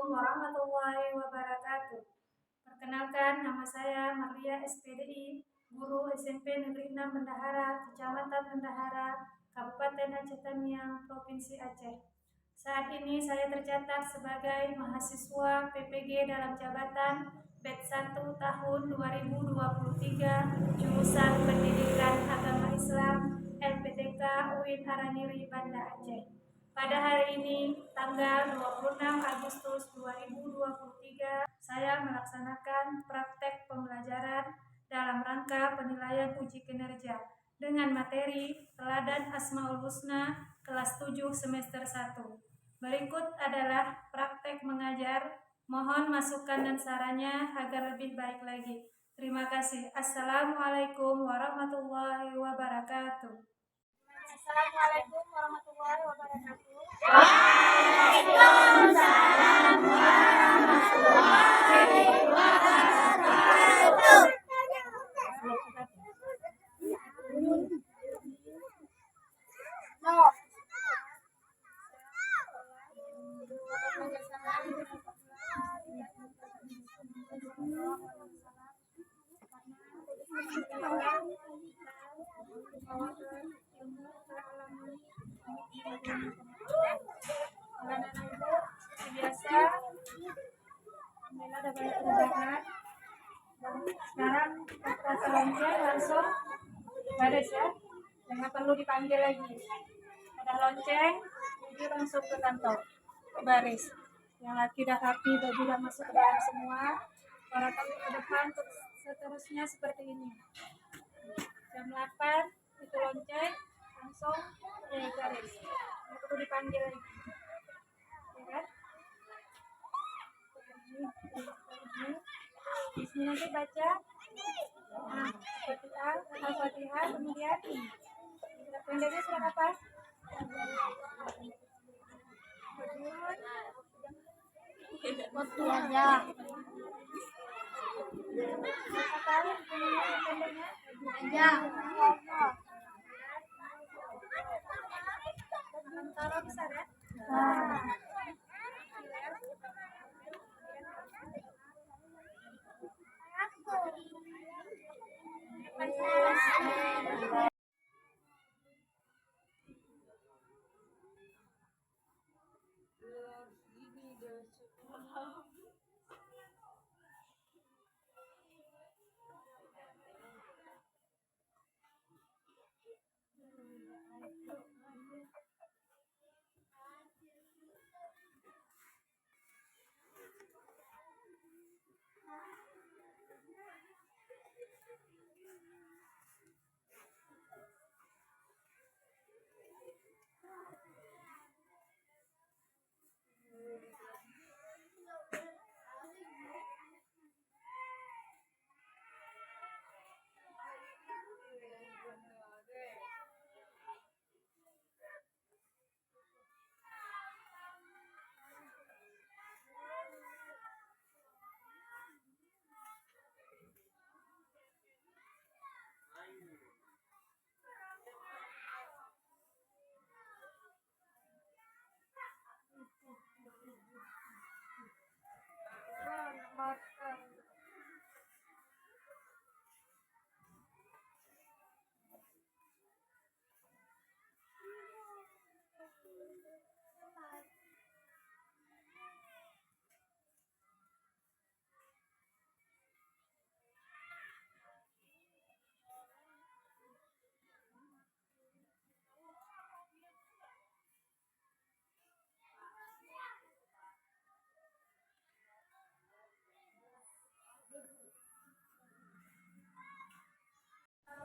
Assalamualaikum warahmatullahi wabarakatuh. Perkenalkan, nama saya Maria SPDI, guru SMP Negeri 6 Bendahara, Kecamatan Bendahara, Kabupaten Aceh Tamiang, Provinsi Aceh. Saat ini saya tercatat sebagai mahasiswa PPG dalam jabatan batch 1 tahun 2023, jurusan Pendidikan Agama Islam, LPTK UIN Araniri, Banda Aceh. Pada hari ini, tanggal 26 Agustus 2023, saya melaksanakan praktek pembelajaran dalam rangka penilaian uji kinerja dengan materi Teladan Asmaul Husna kelas 7 semester 1. Berikut adalah praktek mengajar. Mohon masukan dan sarannya agar lebih baik lagi. Terima kasih. Assalamualaikum warahmatullahi wabarakatuh. Assalamualaikum warahmatullahi wabarakatuh. Waalaikumsalam warahmatullahi wabarakatuh. Biasa, ada banyak perubahan. Sekarang kita selanjutnya langsung baris ya, jangan perlu dipanggil lagi. Ada lonceng, jadi langsung ke kantor, ke baris. Yang laki dah rapi, baju dah masuk ke dalam semua. Orang ke depan, seterusnya seperti ini. Jam 8 itu lonceng, langsung baris. Nggak perlu dipanggil lagi. Ya kan? Di sini nanti baca Al-Fatihah, kemudian pendeknya surat apa? Waktu aja. Apa pendeknya? Aja. Kalau bisa ya?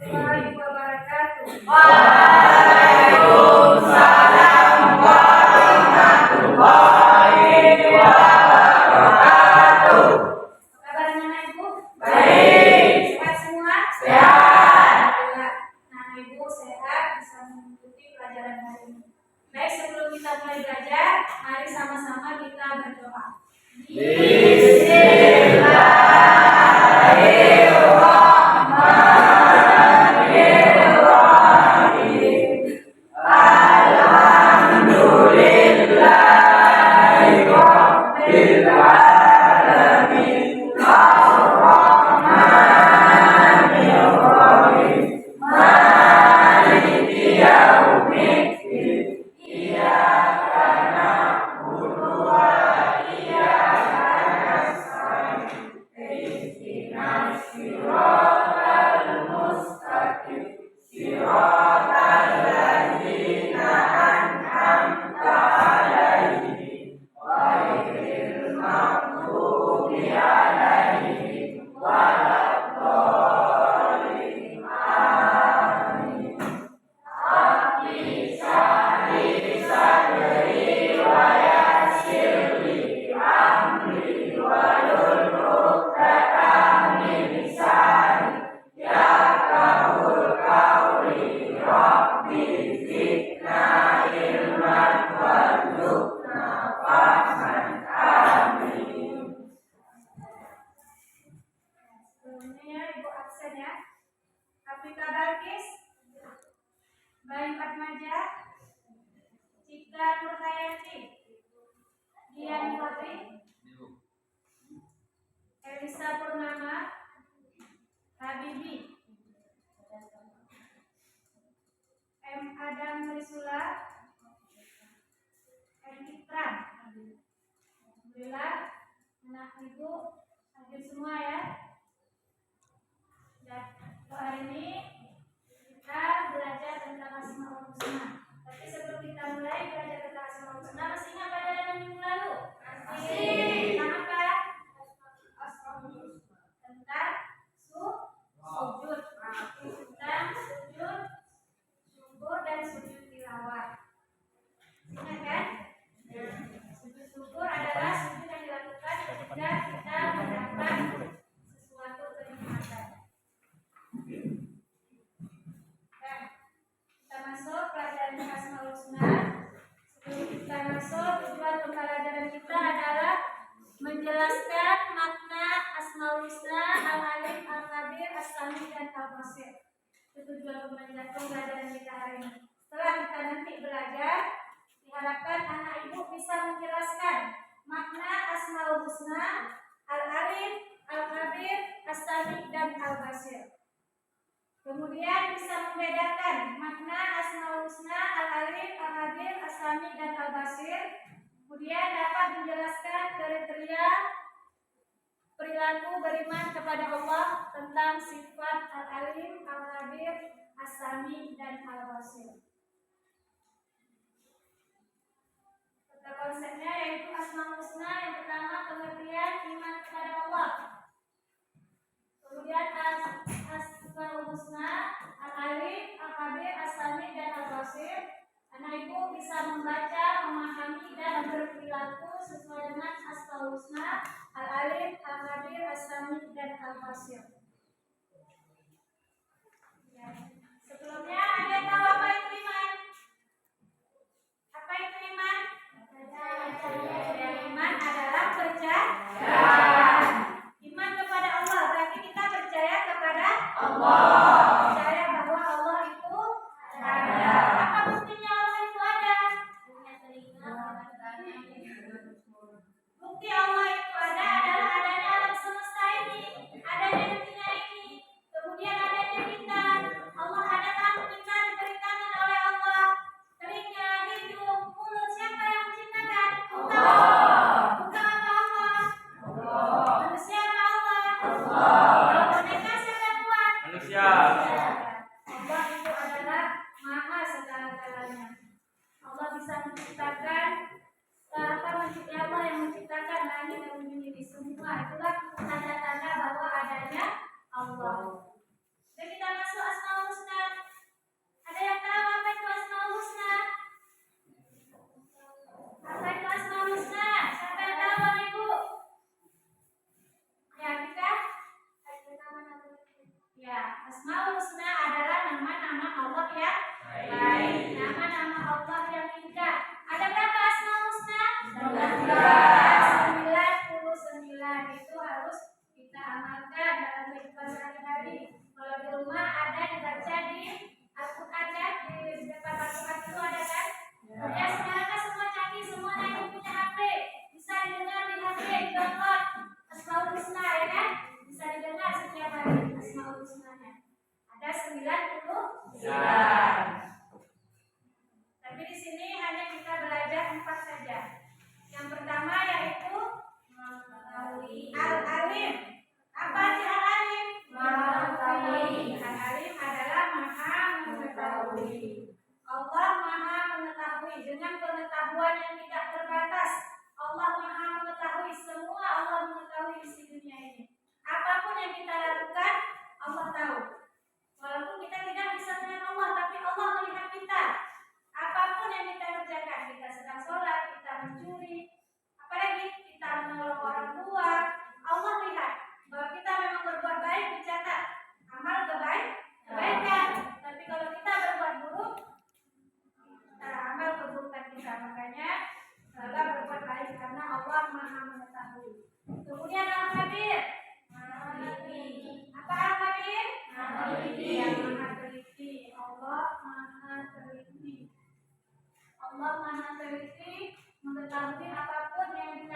Warahmatullahi wabarakatuh. Waalaikumsalam warahmatullahi wabarakatuh. Kabar anak ibu? Baik. Sehat semua? Sehat. Alhamdulillah. Nah, ibu sehat bisa mengikuti pelajaran hari ini. Baik, sebelum kita mulai belajar, mari sama-sama kita berdoa. Alhamdulillah. Rian Fahri, Elisa Purnama, Habibi, M. Adam Risula, M. Ikram. Alhamdulillah, anak ibu hadir semua ya. Dan untuk hari ini kita belajar tentang Asmaul Husna. Tapi sebelum kita mulai belajar tentang Asmaul Husna, masih ingat pelajaran yang minggu lalu? Masih. Tentang apa? Tentang sujud. Tentang sujud syukur dan sujud tilawah. Ingat kan? Sujud syukur adalah sujud yang dilakukan ketika kita mendapat sesuatu kenikmatan. Nah, kita masuk pelajaran Asmaul Husna. Sebelum kita masuk, tujuan pembelajaran kita adalah menjelaskan makna Asmaul Husna, Al-Alim, Al-Qadir, As-Sami, dan Al-Basir. Itu tujuan pembelajaran kita hari ini. Setelah kita nanti belajar, diharapkan anak ibu bisa menjelaskan makna Asmaul Husna, Al-Alim, Al-Qadir, As-Sami, dan Al-Basir. Kemudian bisa membedakan makna Asmaul Husna, Al-Alim, Al-Qadir, As-Sami, dan Al-Basir. Kemudian dapat menjelaskan kriteria perilaku beriman kepada Allah tentang sifat Al-Alim, Al-Qadir, As-Sami, dan Al-Basir. Konsepnya yaitu Asmaul Husna. Yang pertama, pengertian iman kepada Allah. Kemudian Asmaul Husna, Al-Alim, Al-Qadir, As-Sami, dan Al-Basir. Anak ibu bisa membaca, memahami, dan berperilaku sesuai dengan Asmaul Husna, Al-Alim, Al-Qadir, As-Sami, dan Al-Basir. Ya. Sebelumnya ada tahu apa itu iman? Apa itu iman? Iman adalah percaya. Iman kepada Allah berarti kita percaya kepada Allah. Percaya bahwa Allah itu ada. Apa buktinya Allah itu ada? Bukti Allah itu ada adalah adanya alam semesta ini, adanya dunia ini, kemudian adanya kita. Allah ada tangan, kita diberi tangan oleh Allah, telinga, hidung, mulut. Siapa yang menciptakan? Allah. Bukan Allah. Manusia apa Allah? Kalau boneka siapa yang buat? Manusia. Allah itu adalah maha segala-galanya. Allah bisa menciptakan Allah yang menciptakan langit dan bumi ini semua. Itulah tanda-tanda bahwa adanya Allah. Dan kita masuk Asmaul Husna. Ada yang tahu apa itu Asmaul Husna? Apa itu Asmaul Husna? Siapa yang tahu, Bapak Ibu? Ya, kita? Ya, Asmaul Husna adalah nama-nama Allah yang baik, nama-nama Allah yang indah. Ada berapa Asmaul Husna? 99. Itu harus kita amalkan dalam kehidupan sehari-hari. Kalau di rumah ada dibaca di Al-Quran ya, di depan Al-Quran itu ada kan? Ya, sekarang kan semua canggih, semua yang punya HP bisa didengar di HP, di-download Asmaul Husna ya kan? Bisa didengar setiap hari Asmaul Husnanya. Ada 99. Tapi di sini hanya kita belajar 4 saja. Yang pertama yaitu Al-Alim. Apa arti Al-Alim? Mengetahui. Al-Alim adalah maha mengetahui. Allah maha mengetahui dengan pengetahuan yang tidak terbatas. Allah maha mengetahui semua. Allah mengetahui isi dunia ini. Apapun yang kita lakukan, Allah tahu. Walaupun kita tidak bisa melihat Allah, tapi Allah melihat kita. Apapun yang kita kerjakan, kita sedang sholat, kita mencuri, apalagi kita menolong orang tua, Allah lihat bahwa kita memang berbuat baik, dicatat amal kebaikan. Tapi kalau kita berbuat buruk, amal keburukan kita. Makanya selalu berbuat baik karena Allah maha mengetahui. Kemudian Al-Qadir. Apa Al-Qadir? Yang maha teliti. Allah maha teliti. Allah maha teliti mengetahui apapun yang kita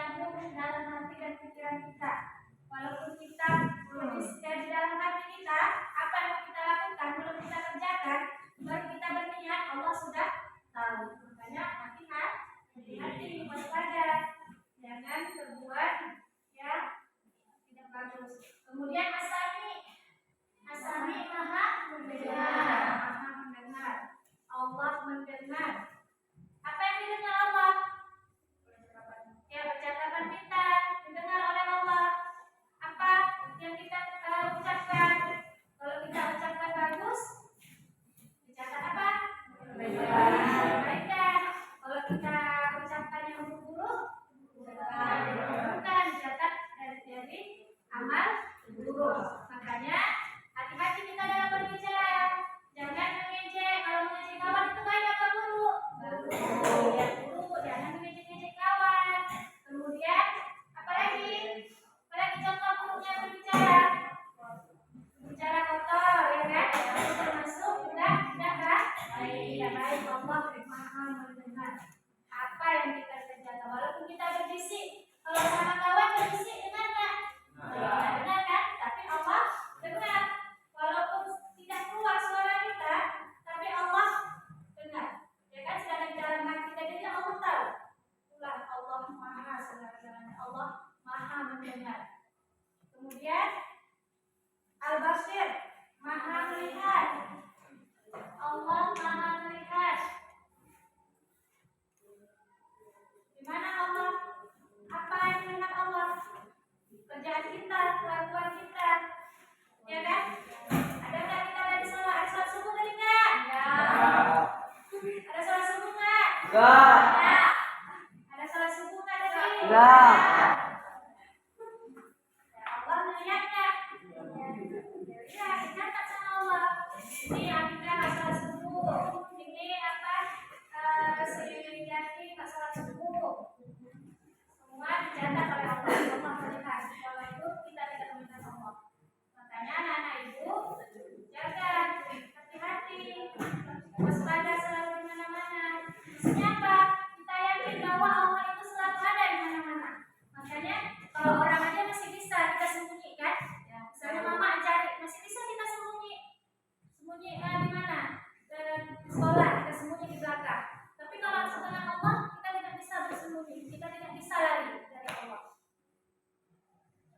amal buruk. Makanya hati-hati kita dalam berbicara. Jangan mengejek. Kalau mengejek kawan itu baik apa buruk? Buruk. Ya buruk. Jangan mengejek-ngejek kawan. Kemudian apalagi contoh buruknya berbicara. Bicara kotor, ya kan? Itu termasuk juga tidak baik. Allah Maha mendengar apa yang kita kerjakan. Walaupun kita berbisik, kalau sama kawan berbisik dengar nggak? Dengar kan? Tapi Allah dengar. Walaupun tidak keluar suara kita, tapi Allah dengar. Ya kan? Sedangkan di dalam hati kita juga Allah tahu. Itulah Allah Maha segala-galanya. Allah Maha mendengar. Kemudian Al-Basir, Maha melihat. Allah Maha melihat. Di mana Allah? Apa yang dilihat Allah? Kerjaan kita, kelakuan kita. Ya kan? Ada nggak kita tadi salah? Ada salah subuh tadi nggak? Ada salah subuh nggak? Enggak. Ada salah subuh nggak tadi? Enggak. Allah melihatnya. Ya, dicatat sama Allah. Ini Amina masalah subuh. Ini apa? Si Yati masalah subuh. Semua dicatat oleh Allah. Allah melihat. Kalau itu kita tidak meminta Allah. Makanya anak-anak ibu jaga, hati-hati, waspada selalu di mana-mana. Maksudnya apa? Kita yakin bahwa Allah itu selalu ada di mana-mana. Makanya kalau orang aja masih bisa kita sembunyikan. Ya, misalnya mama cari, masih bisa kita sembunyi di mana? Di sekolah kita sembunyi di belakang. Tapi kalau setelah Allah kita tidak bisa bersembunyi, kita tidak bisa lari dari Allah.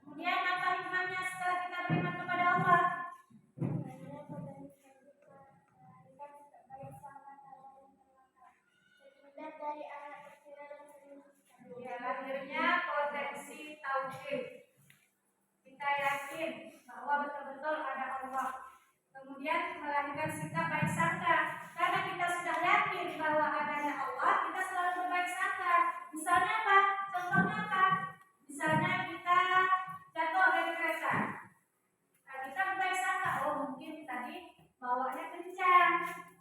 Kemudian apa hikmahnya setelah kita beriman kepada Allah? Ya, lahirnya potensi tauhid. Kita yakin bahwa betul-betul ada Allah. Kemudian melahirkan sikap baik sangka. Karena kita sudah yakin bahwa adanya Allah, kita selalu berbaik sangka. Misalnya apa? Contohnya apa? Misalnya kita jatuh dari kereta. Nah, kita berbaik sangka, oh mungkin tadi bawanya kencang.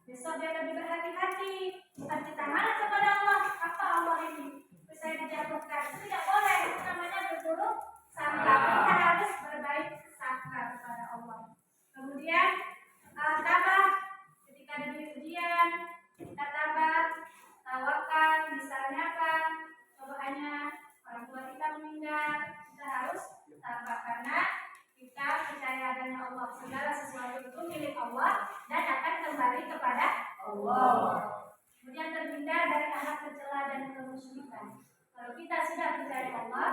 Besok dia lebih berhati-hati. Bukan kita marah kepada Allah. Apa Allah ini? Saya dijatuhkan. Itu tidak boleh. Itu namanya berburuk sangka. Kita harus berbaik sangka kepada Allah. Kemudian tabah. Ketika diberi ujian, kita tabah, tawakal. Misalnya apa? Cobaannya orang tua kita meninggal, kita harus tabah karena kita percaya adanya Allah. Segala sesuatu itu milik Allah dan akan kembali kepada Allah. Kemudian terhindar dari akhlak tercela dan kemusyrikan. Kalau kita sudah percaya Allah,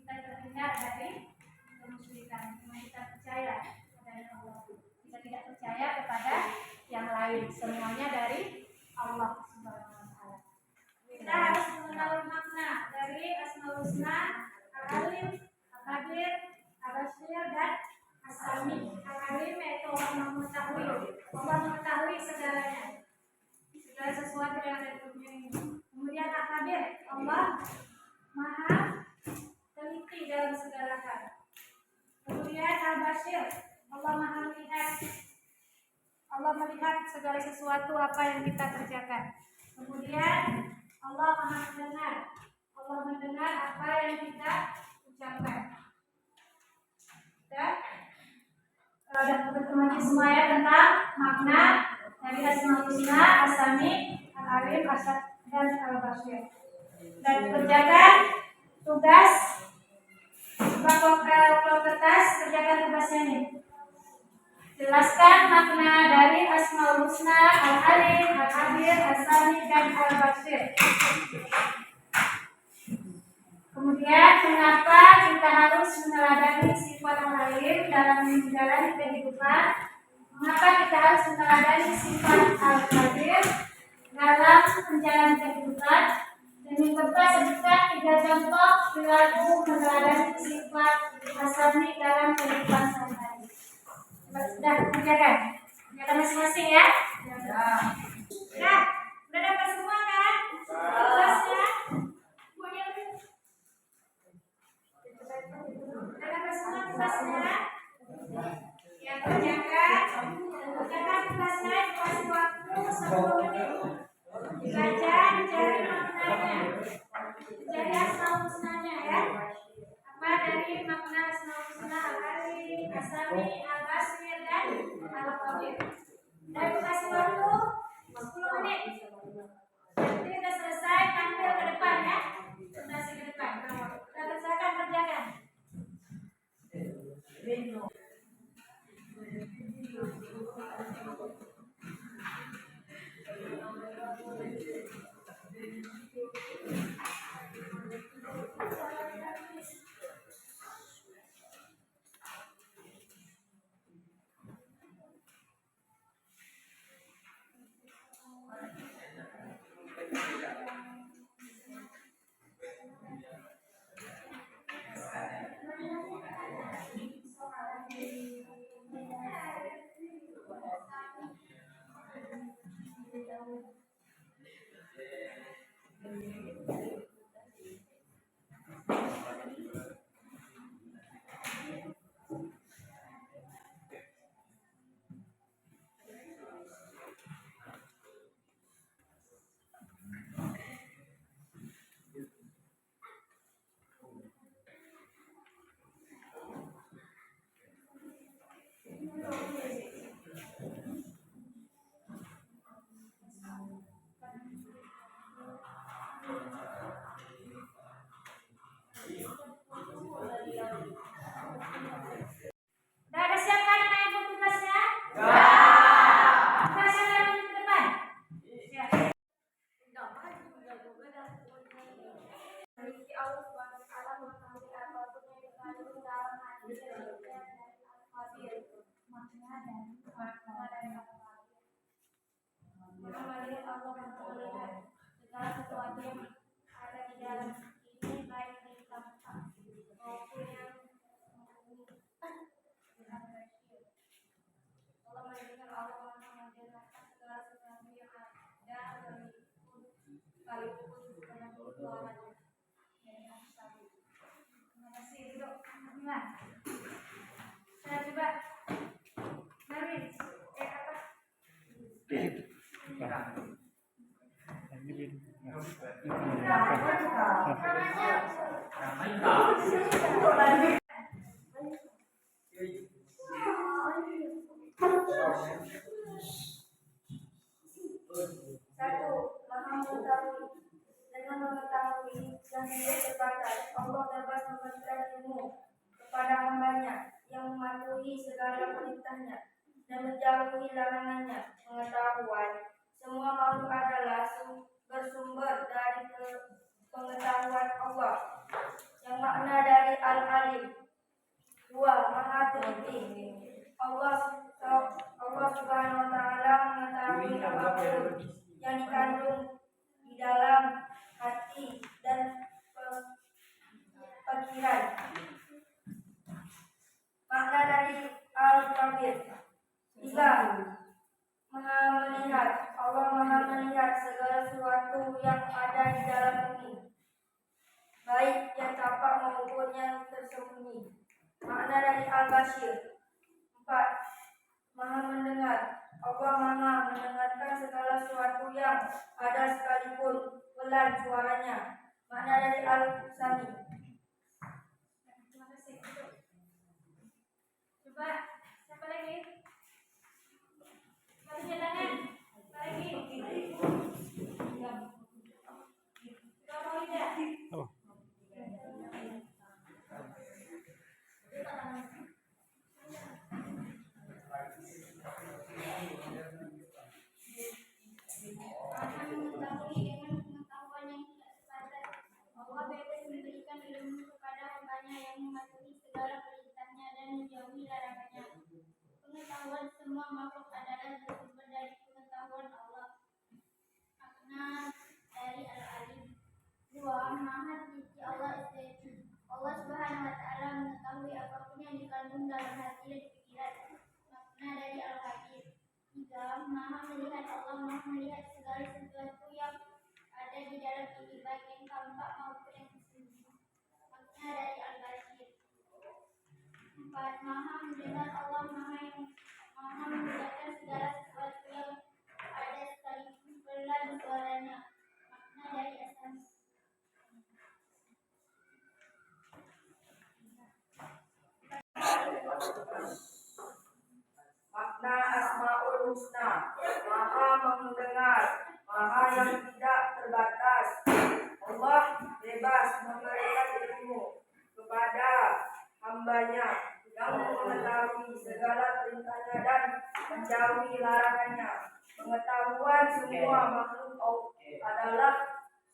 kita terhindar dari kemusyrikan. Cuma kita percaya adanya Allah. Kita tidak percaya kepada yang lain. Semuanya dari Allah Subhanahu wa taala. Kita harus mengetahui makna dari Asmaul Husna, Al-Alim, Al-Qadir, Al-Basir dan As-Sami. Al-Alim yaitu Allah mengetahui. Allah mengetahui segalanya. Segala sesuatu yang ada di dunia ini. Kemudian Al-Qadir, Allah Maha teliti dalam segala hal. Kemudian Al-Basir, Allah Maha melihat. Allah melihat segala sesuatu apa yang kita kerjakan. Kemudian Allah Maha mendengar. Allah mendengar apa yang kita ucapkan. Dan bertemu semua ya tentang makna dari Asmaul Husna, As-Sami, Al-Alim, Asad dan Al-Basir. Dan kerjakan tugas kalau kertas, kerjakan tugasnya nih. Jelaskan makna dari Asmaul Husna, Al-Alim, Al-Qadir, As-Sami dan Al-Basir. Kemudian mengapa kita harus meneladani sifat Al-Alim dalam menjalani kehidupan? Mengapa kita harus meneladani sifat Al-Qadir dalam menjalani kehidupan? Demi kita sebutkan 3 contoh perilaku meneladani sifat As-Sami dalam kehidupan sehari-hari. Sudah kerjakan masing-masing ya. Ya, udah dapat semua kan? Tugasnya. Udah dapat semua tugasnya. Yang kerjakan tugasnya dikasih waktu 10 menit. Dibaca, dicari maknanya, dicari asal usulnya ya. Apa dari makna asal usul al-Karim, Asami, al-Basir dan al-Qadir. Dan dikasih waktu 10 menit. Nanti udah selesai, tampil ke depan ya. Presentasi ke depan. Kita kerjakan. Udah ada siap kan anak yang tugasnya? Tugasnya dari depan. Siap. Memiliki Allah Subhanahu wa taala mengetahui apapun yang dikandung dalam hati dan al-Qadir. Makna dari al-Qadir. Maha melihat Allah melihat segala sesuatu yang ada di dalam ini baik di tempat maupun yang Allah mendengar, Allah Maha mendengarkan segala sesuatu yang ada sekalipun dengan suaranya. Terima kasih. Duduk. Nah, saya coba mari Satu, Maha mengetahui. Dengan mengetahui yang tidak terbatas, Allah dapat memberikan ilmu kepada hambanya yang mematuhi segala perintahnya dan menjauhi larangannya. Pengetahuan semua makhluk adalah bersumber dari pengetahuan Allah. Yang makna dari al-alim. Dua, Maha teliti. Allah Subhanahu wa taala mengetahui apapun yang dikandung di dalam hati dan pikiran. Makna dari al-Qadir. Tiga, Maha melihat. Allah Maha melihat segala sesuatu yang ada di dalam bumi, baik yang tampak maupun yang tersembunyi. Makna dari al-Basir. 4. Maha mendengar. Allah Maha mendengarkan segala sesuatu yang ada sekalipun pelan suaranya. Makna dari al-Sami. Terima kasih. Coba siapa lagi? Kasih tangan. Lagi. Kamu tidak? Ilmu kepada hambanya yang mematuhi segala perintahnya dan menjauhi larangannya. Pengetahuan semua makhluk adalah bersumber dari pengetahuan Allah. Makna dari al-alim. 2. Maha teliti Allah estetik. Allah Subhanahu wa taala mengetahui apapun yang dikandung dalam hati dan pikiran. Makna dari al-qadir. 3. Maha melihat. Allah Maha melihat segala sesuatu yang ada di dalam ini, baik yang tampak maupun yang tersembunyi. Makna dari al-Basir. 4. Maha mendengar, Allah Maha mendengarkan segala sesuatu yang ada sekalipun pelan suaranya. Makna dari asas. Makna Asmaul Husna, Maha mendengar, Maha yang tidak terbatas. Allah bebas memberikan ilmu kepada hambanya yang mengetahui segala perintahnya dan menjauhi larangannya. Pengetahuan semua makhluk adalah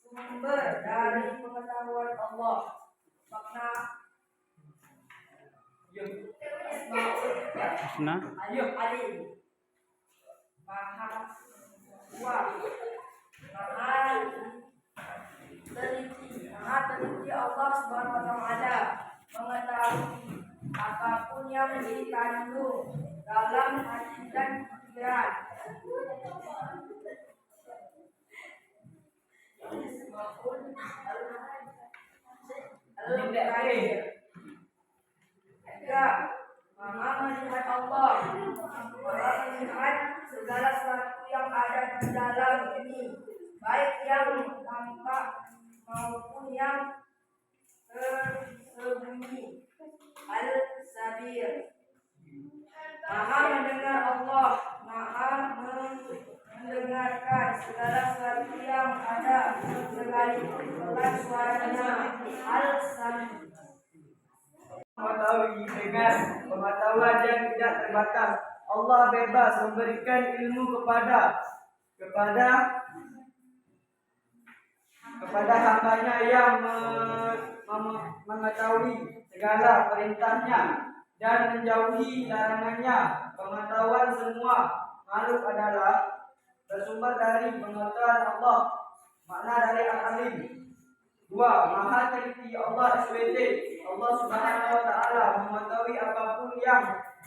sumber dari pengetahuan Allah. Makna Nah, Alim, Maha Kuat, Maha teliti Allah Subhanahu wa taala mengetahui apapun yang dikandung dalam hati dan pikiran. Maha melihat Allah, Maha melihat segala sesuatu yang ada di dalam ini, baik yang tampak maupun yang tersembunyi. Al-Sabir, Maha mendengar Allah, Maha mendengarkan segala sesuatu yang ada sekalipun pelan suaranya. Al-Sabir, mengetahui dengan pengetahuan yang tidak terbatas. Allah bebas memberikan ilmu kepada hambanya yang mengetahui segala perintahnya dan menjauhi larangannya. Pengetahuan semua makhluk adalah bersumber dari pengetahuan Allah. Makna dari Al-Alim. 2. Maha teliti Allah SWT. Allah Subhanahu wa taala mengetahui apapun yang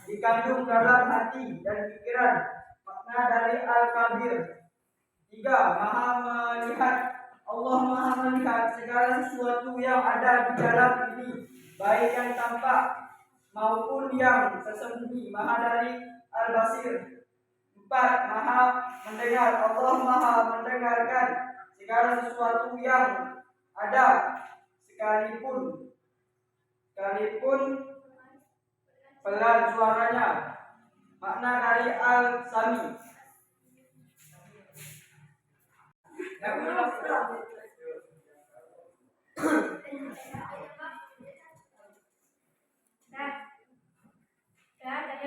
dikandung dalam hati dan pikiran. Makna dari Al-Kabir. 3. Maha melihat. Allah Maha melihat segala sesuatu yang ada di dalam ini, baik yang tampak maupun yang tersembunyi. Maha dari Al-Basir. 4. Maha mendengar. Allah Maha mendengarkan segala sesuatu yang ada sekalipun pelan suaranya. Makna dari Al-Sami. Tadi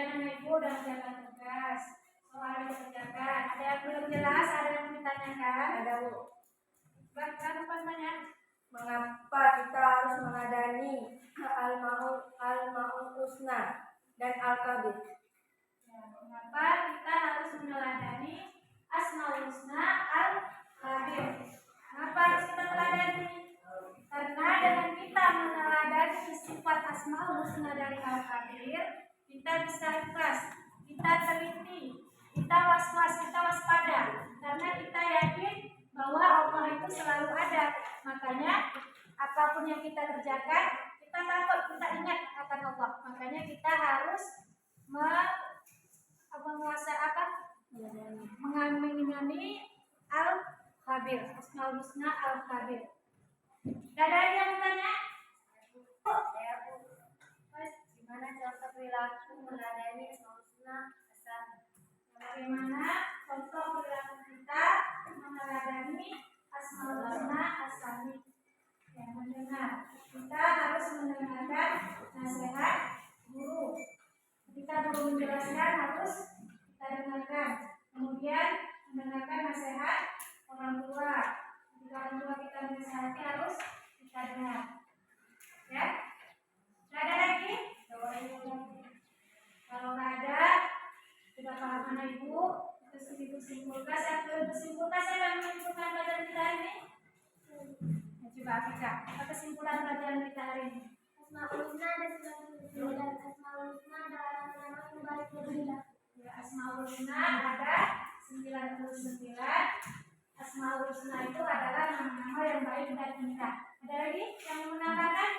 anak ibu udah menjalankan tugas, soal dikerjakan. Ada yang belum jelas, ada yang ditanyakan. ada Bu. Bahkan banyak. Mengapa kita harus mengadani Al-Ma'ul Husna dan Al-Kabir? Ya, mengapa kita harus meneladani Asmaul Husna Al-Kabir? Kenapa harus kita teladani? Karena dengan kita meneladani sifat Asmaul Husna dari Al-Kabir, kita bisa ikhlas, kita teliti, kita was-was, kita waspada. Karena kita yakin bahwa Allah itu selalu ada. Makanya apapun yang kita kerjakan, kita takut, kita ingat akan Allah. Makanya kita harus mengimani Al-Khabir, Asmaul Husna Al-Khabir. Ada yang bertanya? Ya Bu, gimana contoh perilaku meladani Asmaul Husna Al-Khabir? Bagaimana contoh perilaku kita meneladani Asmaul Husna Al-Khabir? Yang mendengar, kita harus mendengarkan nasihat guru. Ketika guru menjelaskan harus kita dengarkan. Kemudian mendengarkan nasihat orang tua. Ketika orang tua kita menasihati harus kita dengar. Ya? Tidak ada lagi? Kalau nggak ada, sudah paham anak ibu, itu simpulkan. Saya bersimpulkan, saya menyimpulkan pelajaran kita hari ini. Ya, coba Afika, apa kesimpulan pelajaran kita hari ini? Asmaul Husna ada 99 dan Asmaul Husna adalah nama yang baik dan indah. Ya, Asmaul Husna ada 99. Asmaul Husna itu adalah nama-nama yang baik dan indah. Ada lagi yang menambahkan?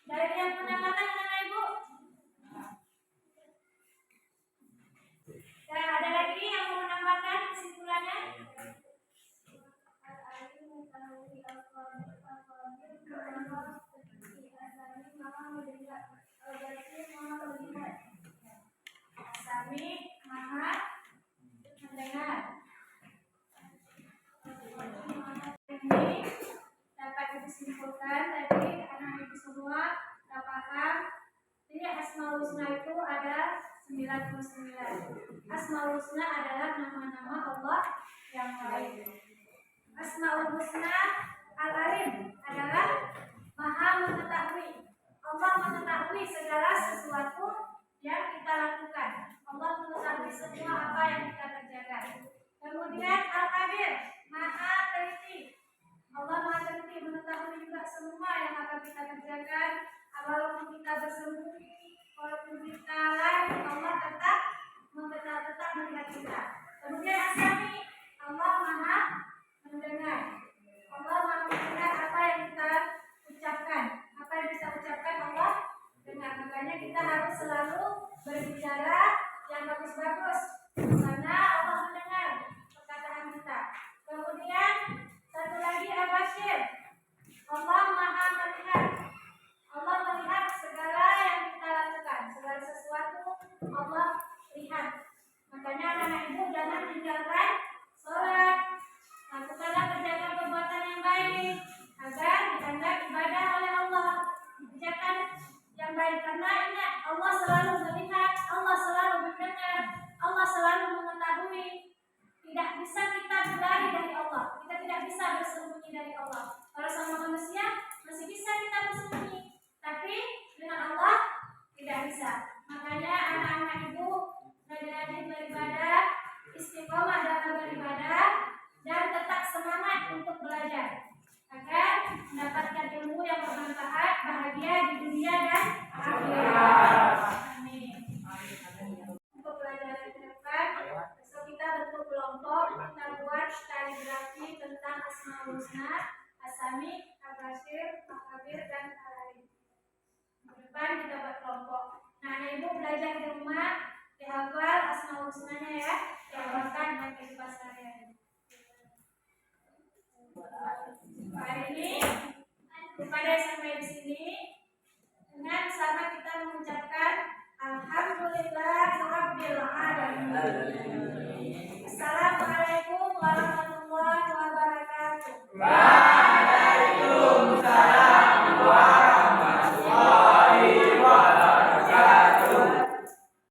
Dari yang menambahkan anak ibu? Asmaul Husna itu ada 99. Asmaul Husna adalah nama-nama Allah yang lain. Asmaul Husna Al-Alim adalah Maha mengetahui. Allah mengetahui segala sesuatu yang kita lakukan. Allah mengetahui semua apa yang kita kerjakan. Kemudian Al-Khabir, Maha teliti. Allah Maha teliti, mengetahui juga semua yang akan kita kerjakan. Walaupun kita bersembunyi, walaupun kita lari, Allah tetap melihat kita. Kemudian As-Sami, Allah Maha mendengar. Allah Maha mendengar apa yang kita ucapkan. Apa yang kita ucapkan Allah dengar. Makanya kita harus selalu berbicara yang bagus-bagus, karena Allah mendengar perkataan kita. Kemudian satu lagi Al-Bashir, Allah Maha melihat. Allah melihat segala yang kita lakukan, segala sesuatu Allah lihat. Makanya anak ibu jangan tinggalkan sholat, lakukanlah kerjakan perbuatan yang baik agar dianggap ibadah oleh Allah. Kerjakan yang baik, karena ingat Allah selalu melihat, Allah selalu mendengar, Allah selalu mengetahui. Tidak bisa kita berlari dari Allah, kita tidak bisa bersembunyi dari Allah. Kalau sama manusia masih bisa kita bersembunyi, tapi dengan Allah tidak bisa. Makanya anak-anak ibu rajin beribadah, istiqomah dalam beribadah, dan tetap semangat untuk belajar agar mendapatkan ilmu yang bermanfaat, bahagia di dunia dan akhirat. Amin. Untuk pelajaran ke depan, besok kita bentuk kelompok, kita buat kaligrafi tentang Asmaul Husna, As-Sami, Al-Bashir, Al-Khabir, dan Al-Alim. Ke depan kita buat kelompok. Nah, ibu belajar di rumah, dihafal Asmaul Husnanya ya, dihafalkan dan kehidupan sehari-hari. Hari ini kepada sampai di sini, dengan sama kita mengucapkan Alhamdulillah Rabbil Alamin. Assalamualaikum warahmatullahi wabarakatuh.